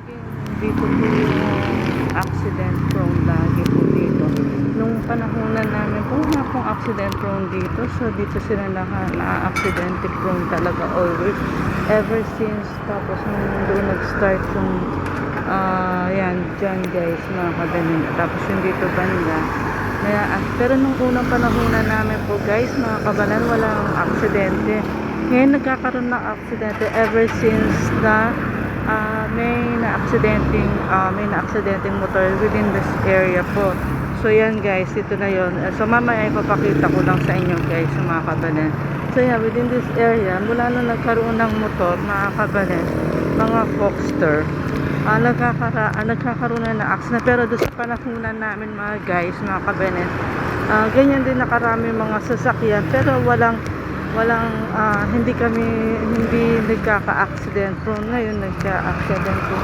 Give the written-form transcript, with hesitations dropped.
Laging dito po yung accident prone lagi po dito. Nung panahonan namin po, wala pong accident prone dito. So dito sila na-accident prone talaga always. Ever since, tapos nung doon nag-start yung yan, dyan guys, mga kabanin. Tapos yung dito banda. Pero nung unang panahonan namin po guys, mga kabanan, walang aksidente. Ngayon nagkakaroon ng aksidente ever since na may na-aksidenteng motor within this area po. So yan guys, ito na yon. So mamaya ipapakita ko lang sa inyo guys, mga kabanan. So yeah, within this area, mula nung nagkaroon ng motor, mga kabanan, mga Foxter, nagkakaroon na ng accident. Pero doon sa panahunan namin mga guys, mga kabanan, ganyan din nakarami mga sasakyan, pero walang hindi nagkaka-accident. Pero ngayon nagka-accident po